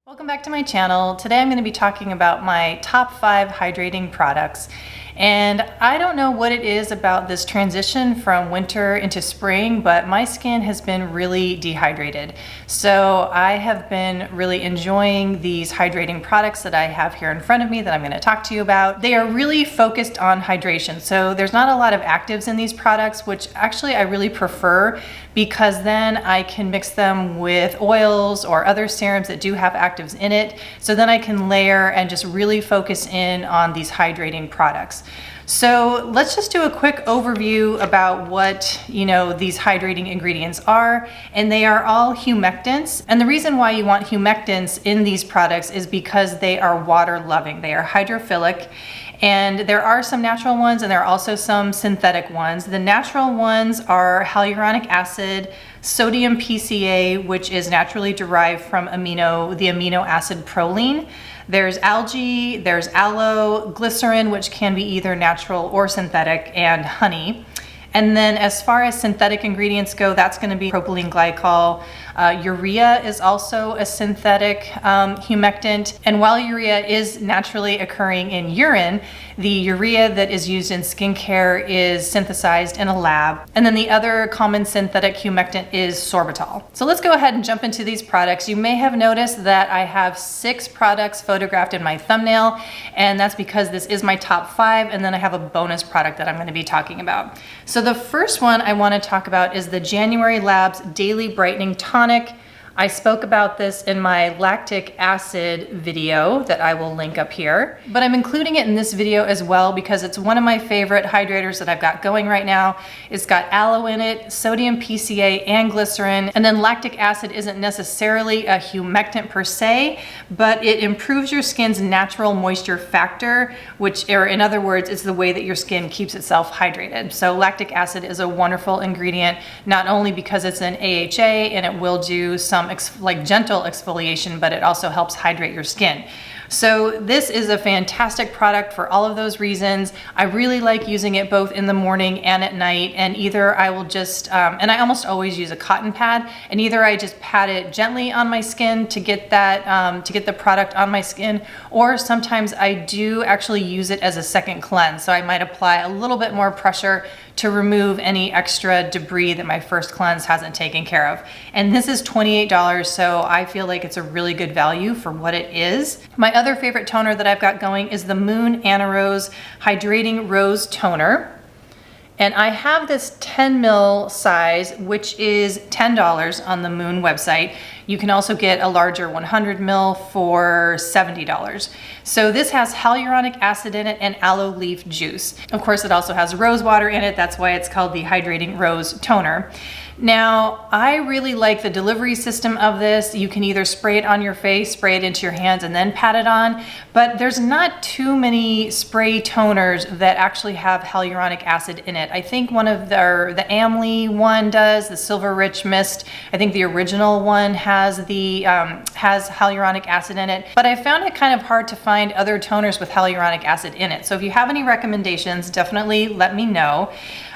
Welcome back to my channel. Today I'm going to be talking about my top 5 hydrating products. And I don't know what it is about this transition from winter into spring, but my skin has been really dehydrated. So I have been really enjoying these hydrating products that I have here in front of me that I'm going to talk to you about. They are really focused on hydration. So there's not a lot of actives in these products, which actually I really prefer because then I can mix them with oils or other serums that do have actives in it. So then I can layer and just really focus in on these hydrating products. So let's just do a quick overview about what, these hydrating ingredients are. And they are all humectants. And the reason why you want humectants in these products is because they are water loving. They are hydrophilic. And there are some natural ones and there are also some synthetic ones. The natural ones are hyaluronic acid, sodium PCA, which is naturally derived from the amino acid proline. There's algae, there's aloe, glycerin, which can be either natural or synthetic, and honey. And then as far as synthetic ingredients go, that's going to be propylene glycol. Urea is also a synthetic humectant. And while urea is naturally occurring in urine, the urea that is used in skincare is synthesized in a lab. And then the other common synthetic humectant is sorbitol. So let's go ahead and jump into these products. You may have noticed that I have 6 products photographed in my thumbnail, and that's because this is my top 5, and then I have a bonus product that I'm going to be talking about. So the first one I want to talk about is the January Labs Daily Brightening Tonic. I spoke about this in my lactic acid video that I will link up here, but I'm including it in this video as well because it's one of my favorite hydrators that I've got going right now. It's got aloe in it, sodium PCA, and glycerin. And then lactic acid isn't necessarily a humectant per se, but it improves your skin's natural moisture factor, or in other words, it's the way that your skin keeps itself hydrated. So lactic acid is a wonderful ingredient, not only because it's an AHA and it will do some gentle exfoliation, but it also helps hydrate your skin. So this is a fantastic product for all of those reasons. I really like using it both in the morning and at night, and either I will just, and I almost always use a cotton pad, and either I just pat it gently on my skin to get that, to get the product on my skin, or sometimes I do actually use it as a second cleanse. So I might apply a little bit more pressure to remove any extra debris that my first cleanse hasn't taken care of. And this is $28, so I feel like it's a really good value for what it is. My other favorite toner that I've got going is the Moon Anna Rose Hydrating Rose Toner. And I have this 10 ml size, which is $10 on the Moon website. You can also get a larger 100 ml for $70. So this has hyaluronic acid in it and aloe leaf juice. Of course, it also has rose water in it. That's why it's called the Hydrating Rose Toner. Now, I really like the delivery system of this. You can either spray it on your face, spray it into your hands, and then pat it on, but there's not too many spray toners that actually have hyaluronic acid in it. I think one of the Amli one does, the Silver Rich Mist. I think the original one has hyaluronic acid in it, but I found it kind of hard to find other toners with hyaluronic acid in it. So if you have any recommendations, definitely let me know.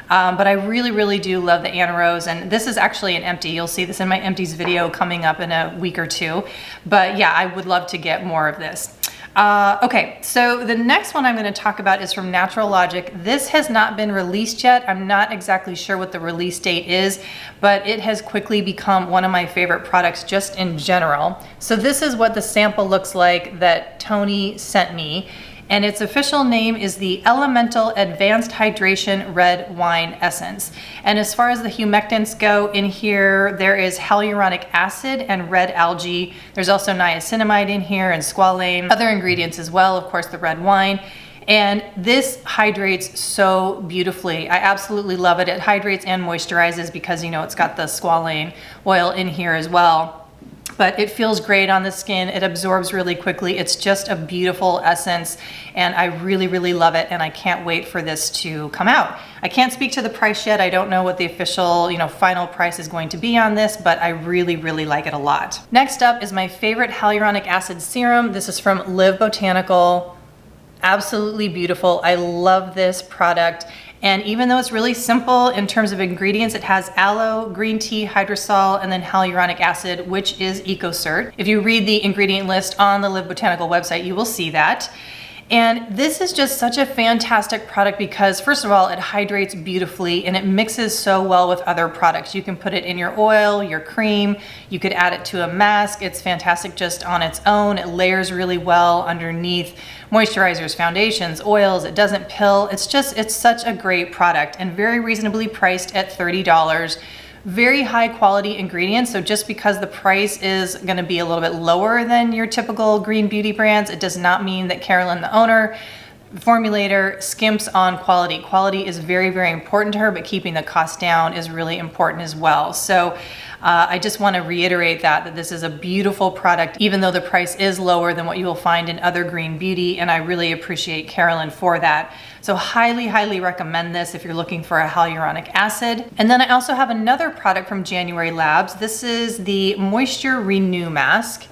But I really, really do love the Anna Rose, and this is actually an empty. You'll see this in my empties video coming up in a week or two. But yeah, I would love to get more of this. Okay, so the next one I'm going to talk about is from Naturallogic. This has not been released yet. I'm not exactly sure what the release date is, but it has quickly become one of my favorite products just in general. So this is what the sample looks like that Tony sent me. And its official name is the Elemental Advanced Hydration Red Wine Essence. And as far as the humectants go, in here there is hyaluronic acid and red algae. There's also niacinamide in here and squalane, other ingredients as well, of course the red wine. And this hydrates so beautifully. I absolutely love it. It hydrates and moisturizes because it's got the squalane oil in here as well. But it feels great on the skin. It absorbs really quickly. It's just a beautiful essence, and I really, really love it, and I can't wait for this to come out. I can't speak to the price yet. I don't know what the official, final price is going to be on this, but I really, really like it a lot. Next up is my favorite hyaluronic acid serum. This is from Botanical. Absolutely beautiful. I love this product. And even though it's really simple in terms of ingredients, it has aloe, green tea, hydrosol, and then hyaluronic acid, which is EcoCert. If you read the ingredient list on the Live Botanical website, you will see that. And this is just such a fantastic product because, first of all, it hydrates beautifully and it mixes so well with other products. You can put it in your oil, your cream, you could add it to a mask. It's fantastic just on its own. It layers really well underneath moisturizers, foundations, oils. It doesn't pill. It's such a great product and very reasonably priced at $30. Very high quality ingredients. So just because the price is going to be a little bit lower than your typical green beauty brands, it does not mean that Carolyn, the owner, formulator, skimps on quality. Quality is very, very important to her, but keeping the cost down is really important as well. So I just want to reiterate that this is a beautiful product, even though the price is lower than what you will find in other green beauty. And I really appreciate Carolyn for that. So highly, highly recommend this if you're looking for a hyaluronic acid. And then I also have another product from January Labs. This is the Moisture Renew Mask.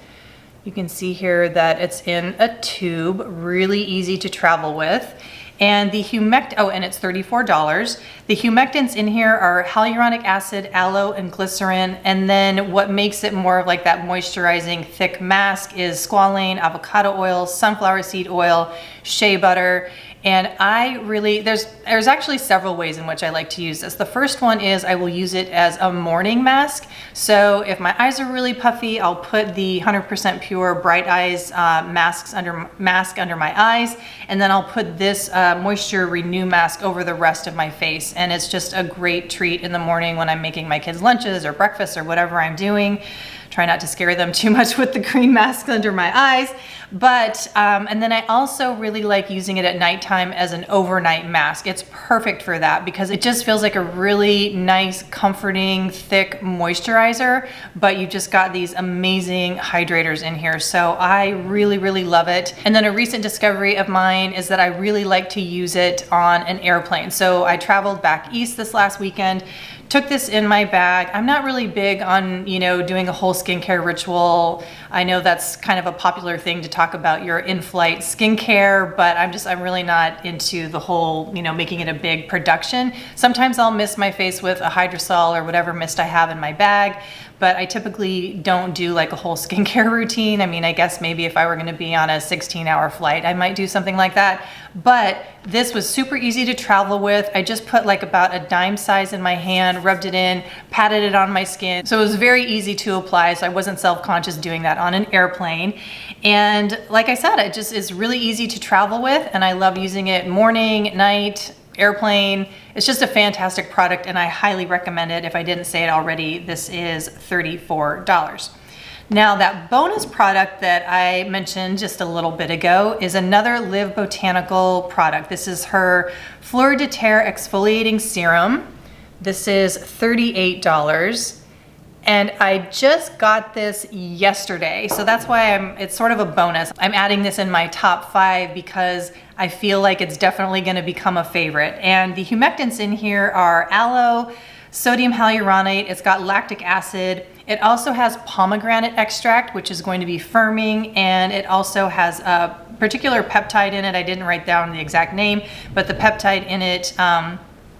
You can see here that it's in a tube, really easy to travel with. And the and it's $34. The humectants in here are hyaluronic acid, aloe, and glycerin. And then what makes it more of like that moisturizing thick mask is squalane, avocado oil, sunflower seed oil, shea butter. And there's actually several ways in which I like to use this. The first one is I will use it as a morning mask. So if my eyes are really puffy, I'll put the 100% pure Bright Eyes mask under my eyes. And then I'll put this Moisture Renew mask over the rest of my face. And it's just a great treat in the morning when I'm making my kids' lunches or breakfast or whatever I'm doing. Try not to scare them too much with the green mask under my eyes. But, and then I also really like using it at nighttime as an overnight mask. It's perfect for that because it just feels like a really nice, comforting, thick moisturizer, but you've just got these amazing hydrators in here. So I really, really love it. And then a recent discovery of mine is that I really like to use it on an airplane. So I traveled back east this last weekend, took this in my bag. I'm not really big on, doing a whole skincare ritual. I know that's kind of a popular thing to talk about your in-flight skincare, but I'm really not into the whole, making it a big production. Sometimes I'll mist my face with a hydrosol or whatever mist I have in my bag, but I typically don't do like a whole skincare routine. I mean, I guess maybe if I were gonna be on a 16-hour flight, I might do something like that. But this was super easy to travel with. I just put like about a dime size in my hand, rubbed it in, patted it on my skin. So it was very easy to apply, so I wasn't self-conscious doing that on an airplane. And like I said, it just is really easy to travel with, and I love using it morning, night, airplane. It's just a fantastic product and I highly recommend it. If I didn't say it already, this is $34. Now that bonus product that I mentioned just a little bit ago is another Live Botanical product. This is her Fleur de Terre Exfoliating Serum. This is $38. And I just got this yesterday, so that's why it's sort of a bonus. I'm adding this in my top 5 because I feel like it's definitely gonna become a favorite. And the humectants in here are aloe, sodium hyaluronate, it's got lactic acid. It also has pomegranate extract, which is going to be firming, and it also has a particular peptide in it. I didn't write down the exact name, but the peptide in it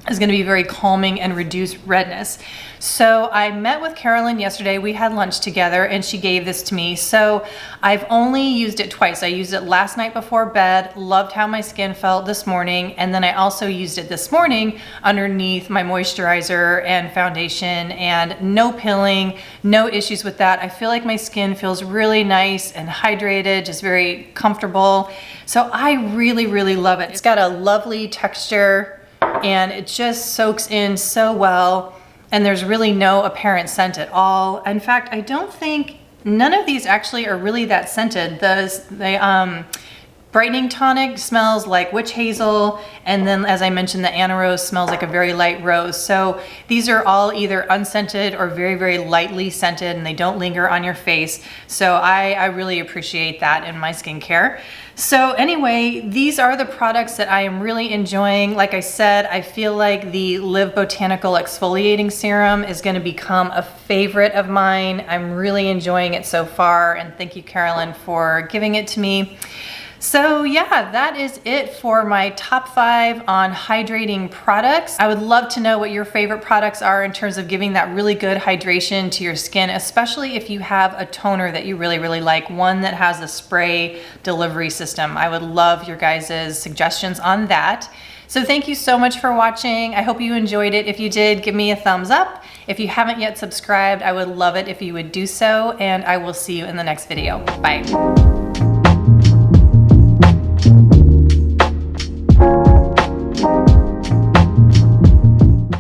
is going to be very calming and reduce redness. So I met with Carolyn yesterday. We had lunch together and she gave this to me. So I've only used it twice. I used it last night before bed, loved how my skin felt this morning, and then I also used it this morning underneath my moisturizer and foundation, and no pilling, no issues with that. I feel like my skin feels really nice and hydrated, just very comfortable. So I really, really love it. It's got a lovely texture and it just soaks in so well, and there's really no apparent scent at all. In fact, I don't think none of these actually are really that scented. The Brightening Tonic smells like witch hazel, and then as I mentioned, the Anna Rose smells like a very light rose. So these are all either unscented or very, very lightly scented, and they don't linger on your face. So I really appreciate that in my skincare. So anyway, these are the products that I am really enjoying. Like I said, I feel like the Live Botanical Exfoliating Serum is going to become a favorite of mine. I'm really enjoying it so far, and thank you, Carolyn, for giving it to me. So yeah, that is it for my top 5 on hydrating products. I would love to know what your favorite products are in terms of giving that really good hydration to your skin, especially if you have a toner that you really, really like, one that has a spray delivery system. I would love your guys' suggestions on that. So thank you so much for watching. I hope you enjoyed it. If you did, give me a thumbs up. If you haven't yet subscribed, I would love it if you would do so, and I will see you in the next video. Bye.